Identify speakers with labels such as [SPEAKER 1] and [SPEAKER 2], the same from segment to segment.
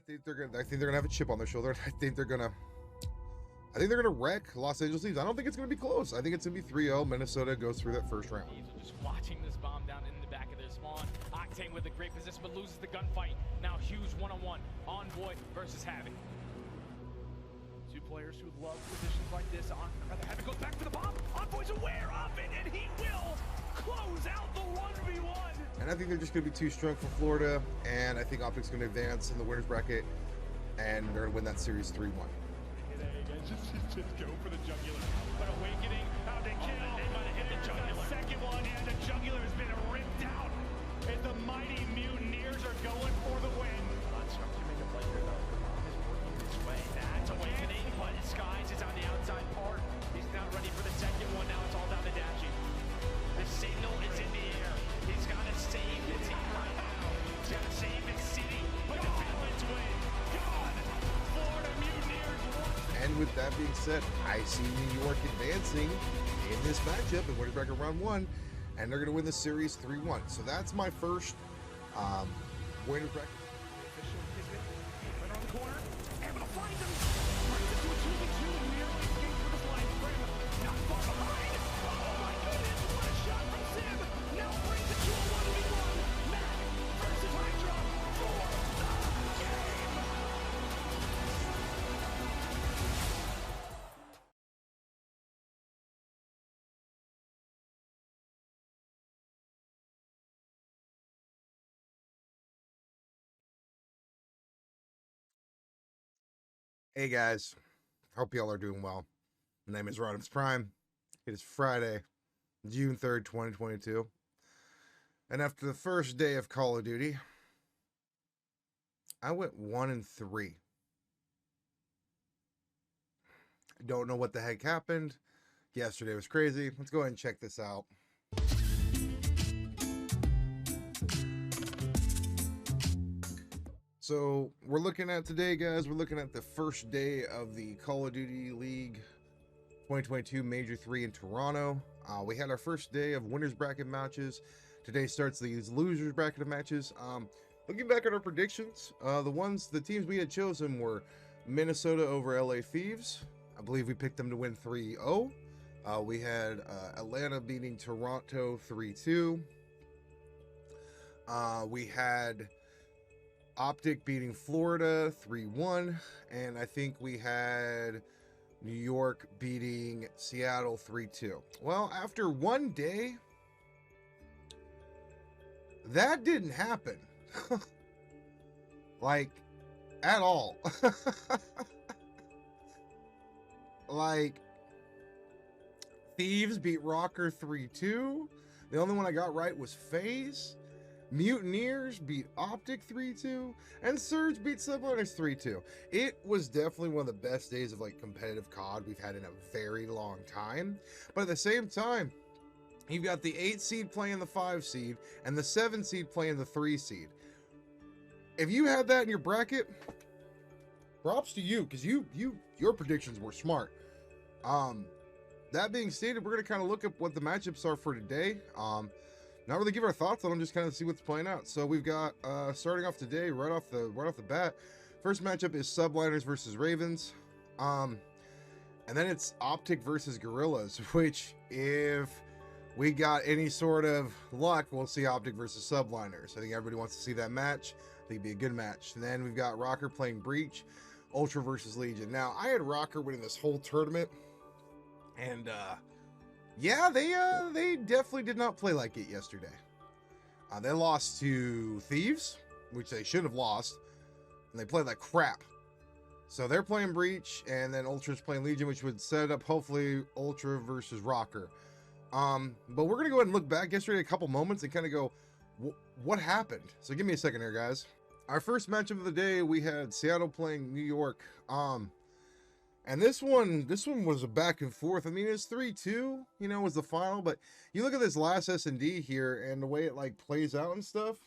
[SPEAKER 1] I think they're gonna have a chip on their shoulder. I think they're gonna wreck Los Angeles Leafs. I don't think it's gonna be close. I think it's gonna be 3-0. Minnesota goes through that first round.
[SPEAKER 2] Leafs are just watching this bomb down in the back of their spawn. Octane with a great position, but loses the gunfight. Now Hughes one-on-one. Envoy versus Havoc. Two players who love positions like this. Havoc goes back for the bomb. Envoy's aware of it, and he will close out the 1v1.
[SPEAKER 1] And I think they're just going to be too strong for Florida, and I think Optic's going to advance in the winners bracket, and they're going to win that series 3-1.
[SPEAKER 3] Just go for the jugular. But Awakening, how they kill. They might have hit the jugular. Second one, and the jugular has been ripped out. And the mighty Mutineers are going for the win. Construct to make a play here, though. The bomb is working this way. That's Awakening, but Skies is on the outside part. He's not ready for the second one. Now it's all down to Dashie. The signal is in the air. He's got to save the team right now. He's got to save his city. But the Finlands win. God, Florida Mutineers won.
[SPEAKER 1] And with that being said, I see New York advancing in this matchup in winners bracket round 1, and they're going to win the series 3-1. So that's my first winners bracket.
[SPEAKER 3] Official Kismet, right on the corner, able to find him. Brings it to a 2v2 and nearly escapes with a flying frame. Not far behind. Oh my goodness, what a shot from Sim. Now brings it to a 1v1. Mac versus Hydra for the game.
[SPEAKER 1] Hey guys, hope y'all are doing well. My name is Rodimus Prime. It is Friday, June 3rd, 2022. And after the first day of Call of Duty, I went 1-3. I don't know what the heck happened. Yesterday was crazy. Let's go ahead and check this out. So we're looking at today, guys, we're looking at the first day of the Call of Duty League 2022 Major 3 in Toronto. We had our first day of winners bracket matches. Today starts these losers bracket of matches. Looking back at our predictions, the teams we had chosen were Minnesota over LA Thieves. I believe we picked them to win 3-0. We had Atlanta beating Toronto 3-2. We had Optic beating Florida 3-1, and I think we had New York beating Seattle 3-2. Well, after one day, that didn't happen. Like, at all. Like, Thieves beat Rocker 3-2. The only one I got right was FaZe. Mutineers beat Optic 3-2, and Surge beat Subliners 3-2. It was definitely one of the best days of like competitive COD we've had in a very long time. But at the same time, you've got the 8 seed playing the 5 seed, and the 7 seed playing the 3 seed. If you had that in your bracket, props to you, because your predictions were smart. That being stated, we're gonna kind of look at what the matchups are for today. Not really give our thoughts on them, just kind of see what's playing out. So we've got starting off today, right off the bat. First matchup is Subliners versus Ravens, and then it's Optic versus Gorillas. Which, if we got any sort of luck, we'll see Optic versus Subliners. I think everybody wants to see that match. I think it'd be a good match. And then we've got Rocker playing Breach, Ultra versus Legion. Now I had Rocker winning this whole tournament, and yeah, they definitely did not play like it yesterday. They lost to Thieves, which they should have lost, and they played like crap. So they're playing Breach, and then Ultra's playing Legion, which would set up hopefully Ultra versus Rocker. But we're gonna go ahead and look back yesterday a couple moments and kind of go, what happened? So give me a second here, guys. Our first matchup of the day, we had Seattle playing New York. And this one was a back and forth. I mean, it's 3-2, you know, was the final, but you look at this last S&D here and the way it like plays out and stuff.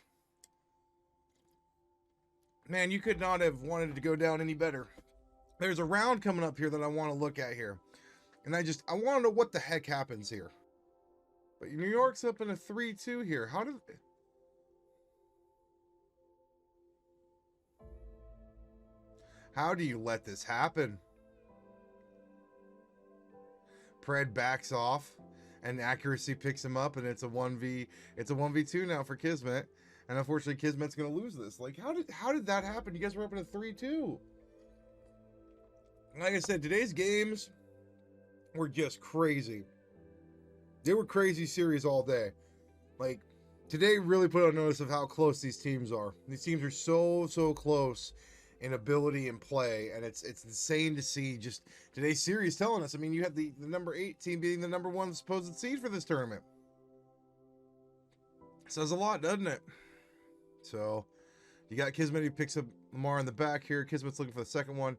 [SPEAKER 1] Man, you could not have wanted it to go down any better. There's a round coming up here that I want to look at here. And I want to know what the heck happens here. But New York's up in a 3-2 here. How did... How do you let this happen? Pred backs off, and accuracy picks him up, and it's a 1v2 now for Kismet. And unfortunately, Kismet's gonna lose this. Like, how did that happen? You guys were up in a 3-2. Like I said, today's games were just crazy. They were crazy series all day. Like, today really put on notice of how close these teams are. These teams are so close in ability and play, and it's insane to see just today's series telling us. I mean, you had the number 8 team beating the number 1 supposed seed for this tournament. Says a lot, doesn't it? So you got Kismet, who picks up Lamar in the back here. Kismet's looking for the second one.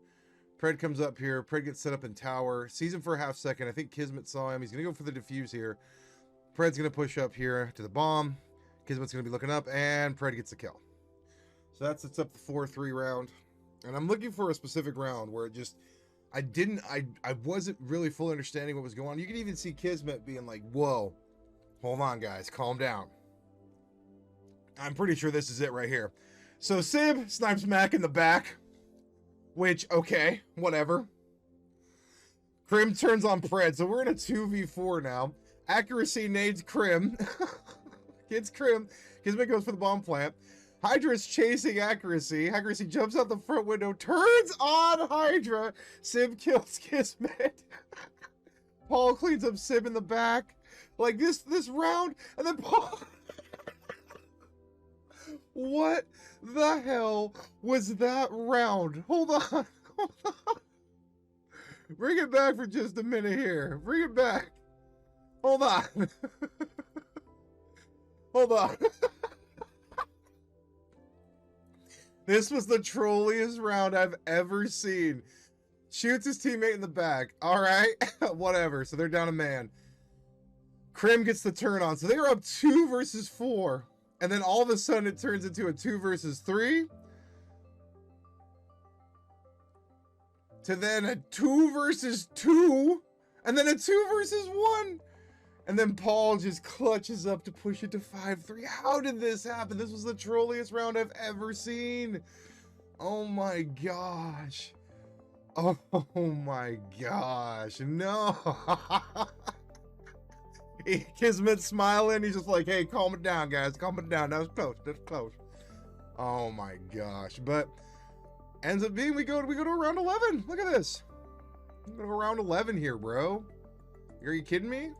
[SPEAKER 1] Pred comes up here. Pred gets set up in tower. Sees him for a half second. I think Kismet saw him. He's going to go for the defuse here. Pred's going to push up here to the bomb. Kismet's going to be looking up, and Pred gets the kill. So that sets up the 4-3 round. And I'm looking for a specific round where it just, I wasn't really fully understanding what was going on. You can even see Kismet being like, whoa, hold on, guys, calm down. I'm pretty sure this is it right here. So Sib snipes Mac in the back, which, okay, whatever. Krim turns on Pred, so we're in a 2v4 now. Accuracy nades Krim. Gets Krim. Kismet goes for the bomb plant. Hydra's chasing Accuracy. Accuracy jumps out the front window, turns on Hydra. Sib kills Kismet. Paul cleans up Sib in the back. Like this round, and then Paul... What the hell was that round? Hold on. Hold on. Bring it back for just a minute here. Bring it back. Hold on. Hold on. This was the trolliest round I've ever seen. Shoots his teammate in the back. All right. Whatever. So they're down a man. Krim gets the turn on. So they were up 2 versus 4. And then all of a sudden it turns into a 2 versus 3. To then a 2 versus 2. And then a 2 versus 1. And then Paul just clutches up to push it to 5-3. How did this happen? This was the trolliest round I've ever seen. Oh my gosh. Oh my gosh. No. Kismet's smiling. He's just like, hey, calm it down, guys. Calm it down. That was close. That's close. Oh my gosh. But ends up being we go to round 11. Look at this. We go to round 11 here, bro. Are you kidding me?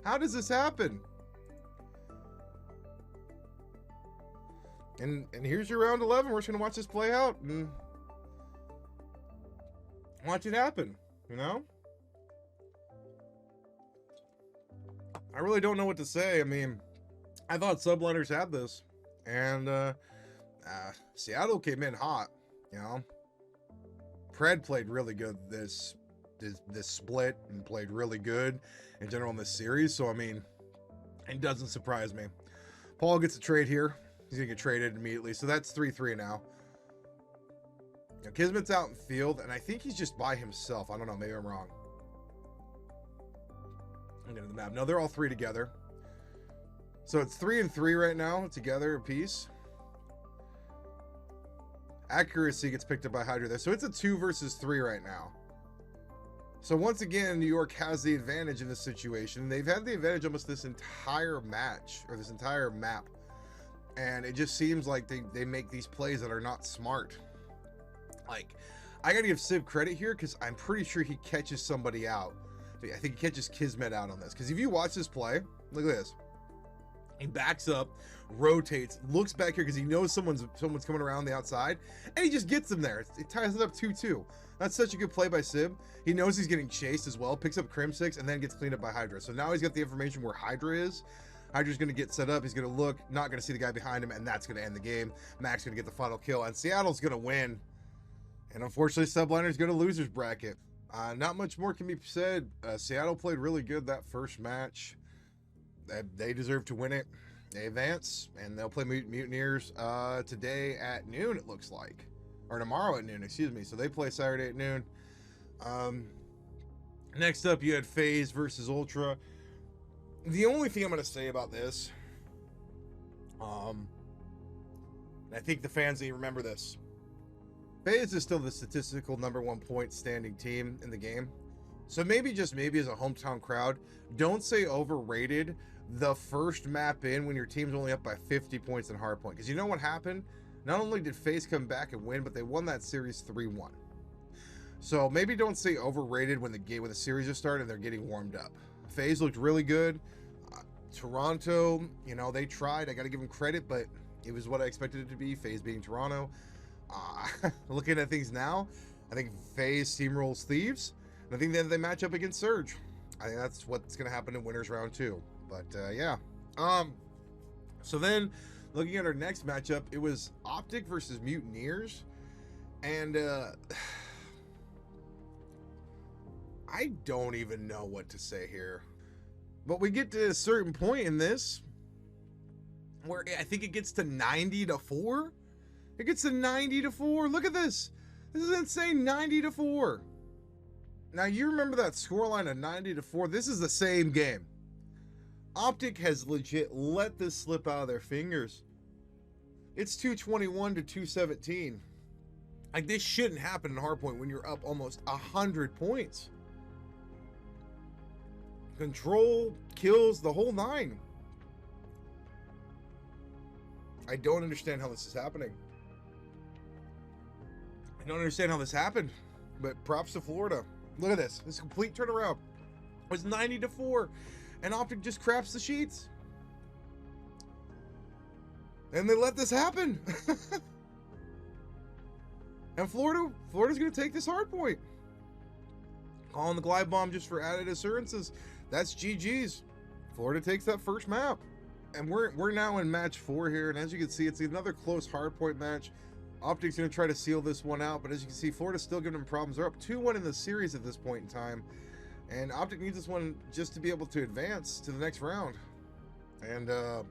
[SPEAKER 1] How does this happen? And here's your round 11. We're just gonna watch this play out and watch it happen, you know? I really don't know what to say. I mean, I thought Subliners had this, and Seattle came in hot, you know? Pred played really good this split and played really good in general in this series, so I mean, it doesn't surprise me. Paul gets a trade here. He's gonna get traded immediately, so that's 3-3 now. Now Kismet's out in field, and I think he's just by himself. I don't know, maybe I'm wrong. I'm getting the map. No, they're all 3 together. So it's 3-3 right now, together a piece. Accuracy gets picked up by Hydra there. So it's a 2 versus 3 right now. So once again, New York has the advantage in this situation. They've had the advantage almost this entire match, or this entire map. And it just seems like they make these plays that are not smart. Like, I gotta give Civ credit here, because I'm pretty sure he catches somebody out. I think he catches Kismet out on this. Because if you watch this play, look at this. He backs up, rotates, looks back here because he knows someone's coming around the outside, and he just gets them there. It ties it up 2-2. That's such a good play by Sib. He knows he's getting chased as well, picks up Crim 6, and then gets cleaned up by Hydra. So now he's got the information where Hydra is. Hydra's going to get set up. He's going to look, not going to see the guy behind him, and that's going to end the game. Mac's going to get the final kill, and Seattle's going to win. And unfortunately, Subliner's going to losers bracket. Not much more can be said. Seattle played really good that first match. They deserve to win it. They advance, and they'll play Mutineers today at noon, it looks like. Or tomorrow at noon, excuse me. So they play Saturday at noon. Next up, you had FaZe versus Ultra. The only thing I'm going to say about this, And I think the fans need to remember this. FaZe is still the statistical #1 point standing team in the game. So maybe, just maybe as a hometown crowd, don't say overrated the first map in when your team's only up by 50 points in hardpoint. Because you know what happened? Not only did FaZe come back and win, but they won that series 3-1. So maybe don't say overrated when the series is started and they're getting warmed up. FaZe looked really good. Toronto, you know, they tried. I got to give them credit, but it was what I expected it to be. FaZe being Toronto. Looking at things now, I think FaZe steamrolls Thieves. And I think that they match up against Surge. I think that's what's going to happen in Winners Round 2. But yeah. So then, looking at our next matchup, it was Optic versus Mutineers. And I don't even know what to say here. But we get to a certain point in this where I think it gets to 90-4. It gets to 90-4. Look at this. This is insane. 90-4. Now, you remember that scoreline of 90-4? This is the same game. Optic has legit let this slip out of their fingers. It's 221-217. Like, this shouldn't happen in hardpoint when you're up almost 100 points. Control, kills, the whole nine. I don't understand how this is happening. I don't understand how this happened, but props to Florida. Look at this. This complete turnaround. It was 90-4, and Optic just craps the sheets. And they let this happen. And Florida's going to take this hard point. Calling the glide bomb just for added assurances. That's GG's. Florida takes that first map. And we're now in match 4 here, and as you can see, it's another close hardpoint match. Optic's going to try to seal this one out, but as you can see, Florida's still giving them problems. They're up 2-1 in the series at this point in time, and Optic needs this one just to be able to advance to the next round, and or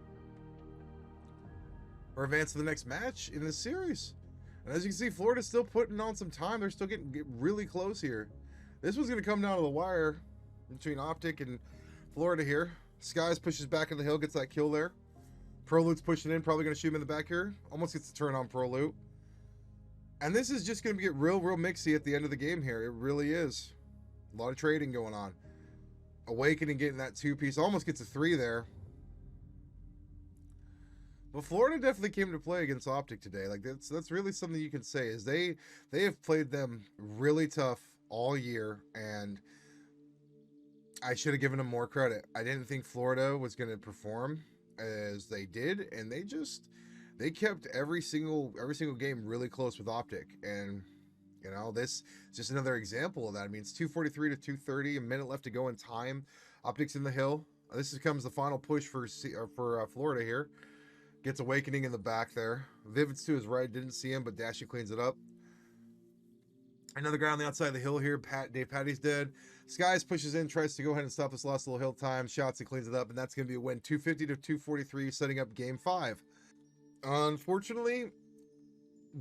[SPEAKER 1] advance to the next match in this series. And as you can see, Florida's still putting on some time. They're still getting really close here. This one's going to come down to the wire between Optic and Florida here. Skies pushes back in the hill, gets that kill there. Prolute's pushing in, probably going to shoot him in the back here. Almost gets the turn on Prolute. And this is just going to get real mixy at the end of the game here. It really is. A lot of trading going on. Awakening getting that 2-piece. Almost gets a 3 there. But Florida definitely came to play against Optic today. Like, that's really something you can say, is they have played them really tough all year, and I should have given them more credit. I didn't think Florida was going to perform as they did, and they kept every single game really close with Optic. And you know, this is just another example of that. I mean, it's 243-230, a minute left to go in time. Optic's in the hill. This becomes the final push for Florida here. Gets Awakening in the back there. Vivid's to his right, didn't see him, but Dashy cleans it up. Another guy on the outside of the hill here. Dave Patty's dead. Skies pushes in, tries to go ahead and stop this last little hill time. Shots and cleans it up, and that's going to be a win. 250-243, setting up Game 5. Unfortunately,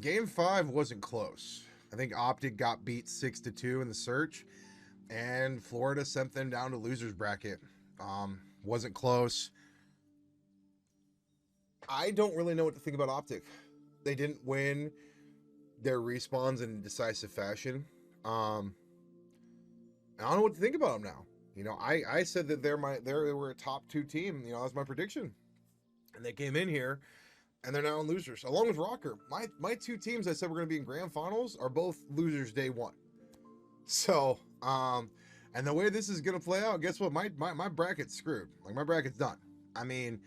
[SPEAKER 1] Game 5 wasn't close. I think Optic got beat 6-2 in the search, and Florida sent them down to loser's bracket. Wasn't close. I don't really know what to think about Optic. They didn't win their respawns in decisive fashion. I don't know what to think about them now. You know, I said that they were a top 2 team. You know, that was my prediction. And they came in here, and they're now in losers, along with Rocker. My 2 teams I said were going to be in grand finals are both losers day 1. So, and the way this is going to play out, guess what? My bracket's screwed. Like, my bracket's done. I mean,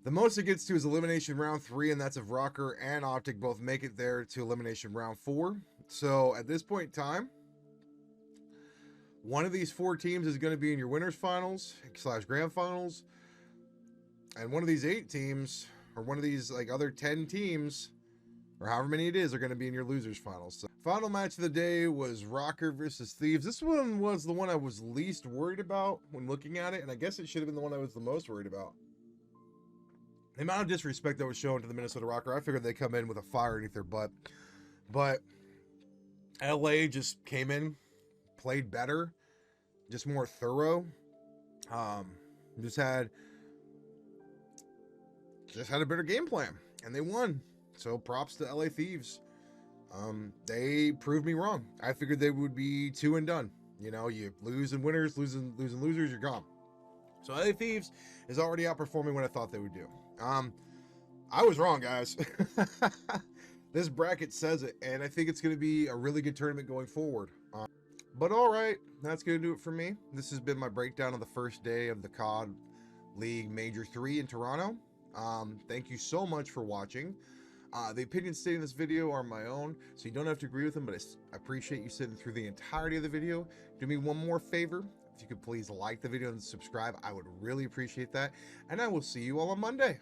[SPEAKER 1] the most it gets to is elimination round 3, and that's if Rocker and Optic both make it there to elimination round 4. So at this point in time, one of these 4 teams is going to be in your winners finals / grand finals, and one of these 8 teams, or one of these like other 10 teams, or however many it is, are going to be in your losers finals. So final match of the day was Rocker versus Thieves. This one was the one I was least worried about when looking at it, and I guess it should have been the one I was the most worried about. The amount of disrespect that was shown to the Minnesota Rocker, I figured they'd come in with a fire underneath their butt. But LA just came in, played better, just more thorough. Just had a better game plan, and they won. So props to LA Thieves. They proved me wrong. I figured they would be 2 and done. You know, you lose and winners, losing losers, you're gone. So LA Thieves is already outperforming what I thought they would do. I was wrong, guys. This bracket says it, and I think it's going to be a really good tournament going forward. But all right, that's going to do it for me. This has been my breakdown of the first day of the COD League Major 3 in Toronto. Thank you so much for watching. The opinions stated in this video are my own, so you don't have to agree with them, but I appreciate you sitting through the entirety of the video. Do me one more favor. If you could please like the video and subscribe, I would really appreciate that. And I will see you all on Monday.